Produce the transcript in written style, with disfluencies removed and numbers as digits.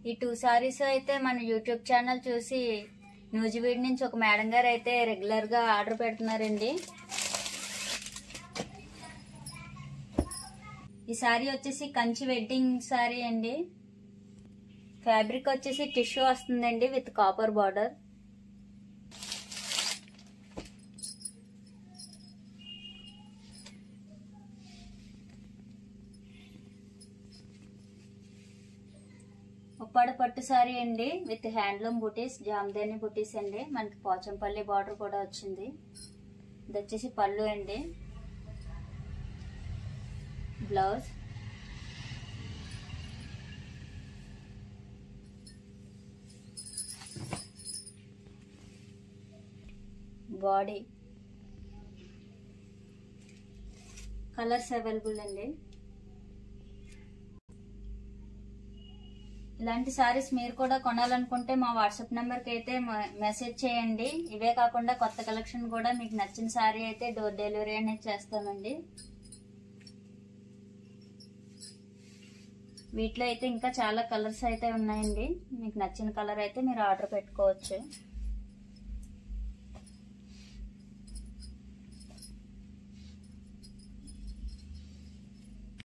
ఈ 2 సారీస్ అయితే మన యూట్యూబ్ ఛానల్ చూసి న్యూజివీడ్ నుంచి ఒక మేడం గారు అయితే రెగ్యులర్ గా ఆర్డర్ పెడుతున్నారండి. ఈ సారీ వచ్చేసి కంచి వెడ్డింగ్ సారీ అండి. ఫ్యాబ్రిక్ వచ్చేసి టిష్యూ వస్తుందండి విత్ కాపర్ బార్డర్. ఉప్పాడ పట్టు సారీ అండి విత్ హ్యాండ్లూమ్ బూటీస్, జామ్దాని బూటీస్ అండి. మనకి పోచంపల్లి బార్డర్ కూడా వచ్చింది. ఇది వచ్చేసి పళ్ళు అండి. బ్లౌజ్, బాడీ, కలర్స్ అవైలబుల్ అండి. ఇలాంటి సారీస్ మీరు కూడా కొనాలనుకుంటే మా వాట్సాప్ నెంబర్ కి అయితే మెసేజ్ చేయండి. ఇవే కాకుండా కొత్త కలెక్షన్ కూడా మీకు నచ్చిన సారీ అయితే డోర్ డెలివరీ అనేది చేస్తామండి. వీటిలో అయితే ఇంకా చాలా కలర్స్ అయితే ఉన్నాయండి. మీకు నచ్చిన కలర్ అయితే మీరు ఆర్డర్ పెట్టుకోవచ్చు.